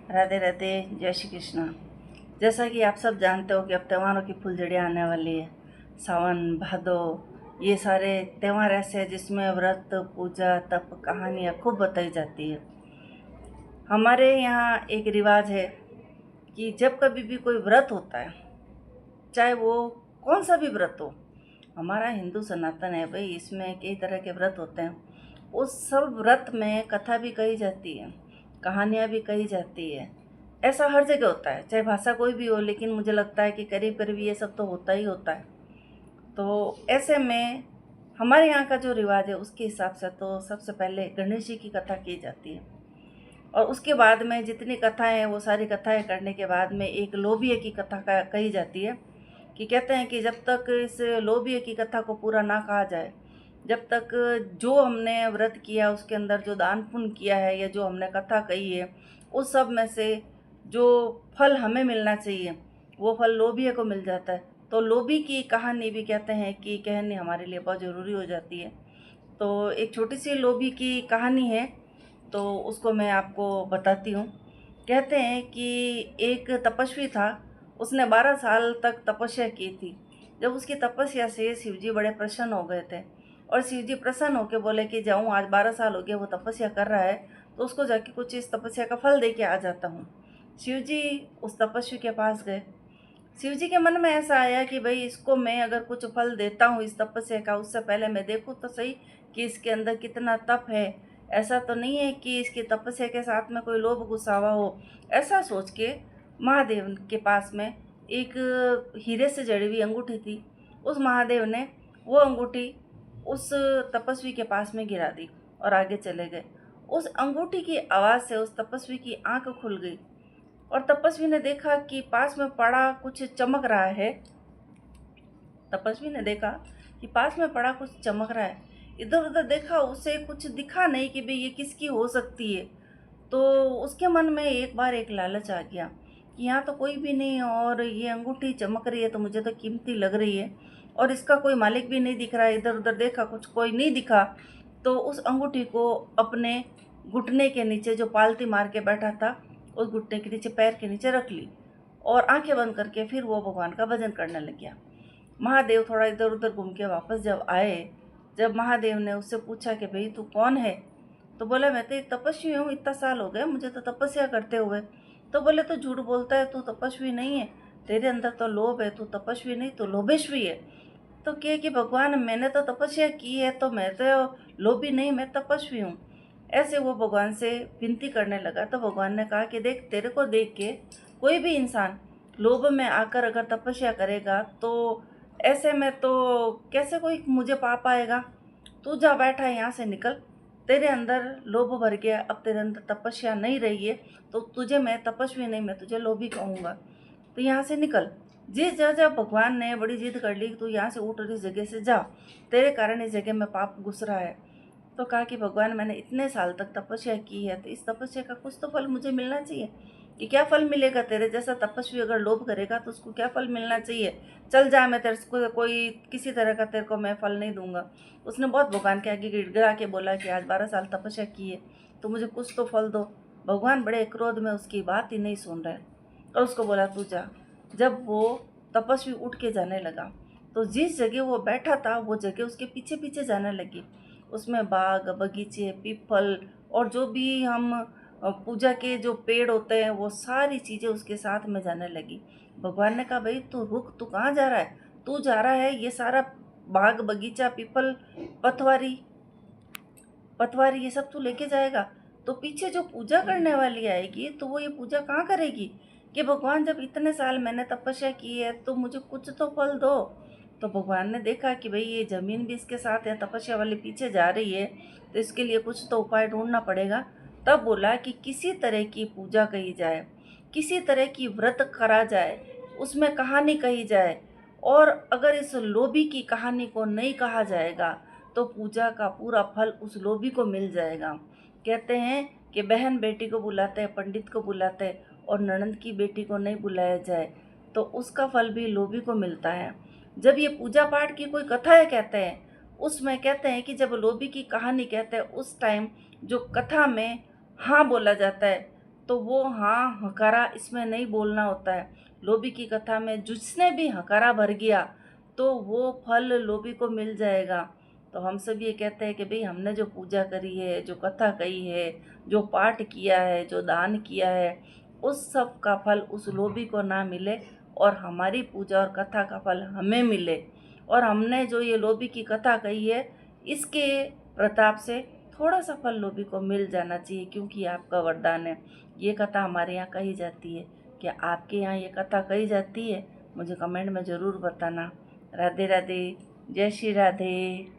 राधे राधे, जय श्री कृष्णा। जैसा कि आप सब जानते हो कि अब त्योहारों की फुलझड़ी आने वाली है। सावन भादो, ये सारे त्यौहार ऐसे हैं जिसमें व्रत, पूजा, तप, कहानियाँ खूब बताई जाती है। हमारे यहाँ एक रिवाज है कि जब कभी भी कोई व्रत होता है, चाहे वो कौन सा भी व्रत हो, हमारा हिंदू सनातन है भाई, इसमें कई तरह के व्रत होते हैं। उस सब व्रत में कथा भी कही जाती है, कहानियाँ भी कही जाती है। ऐसा हर जगह होता है, चाहे भाषा कोई भी हो, लेकिन मुझे लगता है कि करीब करीब ये सब तो होता ही होता है। तो ऐसे में हमारे यहाँ का जो रिवाज है उसके हिसाब से तो सबसे पहले गणेश जी की कथा की जाती है, और उसके बाद में जितनी कथाएं हैं वो सारी कथाएं करने के बाद में एक लोभिए की कथा कही जाती है। कि कहते हैं कि जब तक इस लोभिए की कथा को पूरा ना कहा जाए, जब तक जो हमने व्रत किया उसके अंदर जो दान पुण्य किया है या जो हमने कथा कही है, उस सब में से जो फल हमें मिलना चाहिए वो फल लोभिए को मिल जाता है। तो लोभी की कहानी भी कहते हैं कि कहनी हमारे लिए बहुत ज़रूरी हो जाती है। तो एक छोटी सी लोभी की कहानी है, तो उसको मैं आपको बताती हूँ। कहते हैं कि एक तपस्वी था, उसने 12 साल तक तपस्या की थी। जब उसकी तपस्या से शिवजी बड़े प्रसन्न हो गए थे, और शिवजी प्रसन्न होकर बोले कि जाऊँ, आज 12 साल हो गए वो तपस्या कर रहा है, तो उसको जाके कुछ इस तपस्या का फल दे के आ जाता हूँ। शिवजी उस तपस्वी के पास गए। शिवजी के मन में ऐसा आया कि भाई इसको मैं अगर कुछ फल देता हूँ इस तपस्या का, उससे पहले मैं देखूँ तो सही कि इसके अंदर कितना तप है। ऐसा तो नहीं है कि इसकी तपस्या के साथ में कोई लोभ घुसावा हो। ऐसा सोच के महादेव के पास में एक हीरे से जड़ी हुई अंगूठी थी। उस महादेव ने वो अंगूठी उस तपस्वी के पास में गिरा दी और आगे चले गए। उस अंगूठी की आवाज़ से उस तपस्वी की आंख खुल गई, और तपस्वी ने देखा कि पास में पड़ा कुछ चमक रहा है। तपस्वी ने देखा कि पास में पड़ा कुछ चमक रहा है। इधर उधर देखा, उसे कुछ दिखा नहीं कि भाई ये किसकी हो सकती है। तो उसके मन में एक बार एक लालच आ गया कि यहाँ तो कोई भी नहीं, और ये अंगूठी चमक रही है तो मुझे तो कीमती लग रही है, और इसका कोई मालिक भी नहीं दिख रहा है। इधर उधर देखा, कुछ कोई नहीं दिखा। तो उस अंगूठी को अपने घुटने के नीचे, जो पालती मार के बैठा था, उस घुटने के नीचे, पैर के नीचे रख ली, और आंखें बंद करके फिर वो भगवान का भजन करने लग गया। महादेव थोड़ा इधर उधर घूम के वापस जब आए, जब महादेव ने उससे पूछा कि भाई तू कौन है, तो बोला मैं तो एक तपस्वी हूँ, इतना साल हो गए मुझे तो तपस्या करते हुए। तो बोले तो झूठ बोलता है, तू तपस्वी नहीं है, तेरे अंदर तो लोभ है, तू तपस्वी नहीं तो लोभेश्वी है। तो कहे कि भगवान मैंने तो तपस्या की है, तो मैं तो लोभी नहीं, मैं तपस्वी हूँ। ऐसे वो भगवान से विनती करने लगा। तो भगवान ने कहा कि देख, तेरे को देख के कोई भी इंसान लोभ में आकर अगर तपस्या करेगा तो ऐसे में तो कैसे कोई मुझे पा पाएगा। तू जा, बैठा है, यहाँ से निकल। तेरे अंदर लोभ भर गया, अब तेरे अंदर तपस्या नहीं रही है, तो तुझे मैं तपस्वी नहीं, मैं तुझे लोभी कहूँगा। तो यहाँ से निकल। जिस जगह भगवान ने बड़ी जिद कर ली, तू यहाँ से उठ और इस जगह से जा, तेरे कारण इस जगह में पाप घुस रहा है। तो कहा कि भगवान मैंने इतने साल तक तपस्या की है, तो इस तपस्या का कुछ तो फल मुझे मिलना चाहिए। कि क्या फल मिलेगा, तेरे जैसा तपस्वी अगर लोभ करेगा तो उसको क्या फल मिलना चाहिए। चल जा, मैं तेरे को कोई किसी तरह का तेरे को मैं फल नहीं दूंगा। उसने बहुत भगवान के आगे गिड़गिड़ा के बोला कि आज 12 साल तपस्या की है, तो मुझे कुछ तो फल दो। भगवान बड़े क्रोध में उसकी बात ही नहीं सुन रहे, और उसको बोला तू जा। जब वो तपस्वी उठ के जाने लगा, तो जिस जगह वो बैठा था वो जगह उसके पीछे पीछे जाने लगी। उसमें बाग बगीचे, पीपल, और जो भी हम पूजा के जो पेड़ होते हैं वो सारी चीज़ें उसके साथ में जाने लगी। भगवान ने कहा भाई तू रुक, तू कहाँ जा रहा है। तू जा रहा है ये सारा बाग बगीचा, पीपल, पतवारी पतवारी ये सब तू लेके जाएगा, तो पीछे जो पूजा करने वाली आएगी तो वो ये पूजा कहाँ करेगी। कि भगवान जब इतने साल मैंने तपस्या की है तो मुझे कुछ तो फल दो। तो भगवान ने देखा कि भाई ये ज़मीन भी इसके साथ है, तपस्या वाली पीछे जा रही है, तो इसके लिए कुछ तो उपाय ढूंढना पड़ेगा। तब बोला कि किसी तरह की पूजा कही जाए, किसी तरह की व्रत करा जाए, उसमें कहानी कही जाए, और अगर इस लोभी की कहानी को नहीं कहा जाएगा तो पूजा का पूरा फल उस लोभी को मिल जाएगा। कहते हैं कि बहन बेटी को बुलाते हैं, पंडित को बुलाते हैं, और ननंद की बेटी को नहीं बुलाया जाए तो उसका फल भी लोभी को मिलता है। जब ये पूजा पाठ की कोई कथाएं कहते हैं, उसमें कहते हैं कि जब लोभी की कहानी कहते हैं उस टाइम जो कथा में हाँ बोला जाता है, तो वो हाँ हकारा इसमें नहीं बोलना होता है। लोभी की कथा में जिसने भी हकारा भर गया तो वो फल लोभी को मिल जाएगा। तो हम सब ये कहते हैं कि भाई हमने जो पूजा करी है, जो कथा कही है, जो पाठ किया है, जो दान किया है, उस सब का फल उस लोभी को ना मिले और हमारी पूजा और कथा का फल हमें मिले। और हमने जो ये लोभी की कथा कही है इसके प्रताप से थोड़ा सा फल लोभी को मिल जाना चाहिए, क्योंकि आपका वरदान है। ये कथा हमारे यहाँ कही जाती है। क्या आपके यहाँ ये कथा कही जाती है? मुझे कमेंट में ज़रूर बताना। राधे राधे, जय श्री राधे।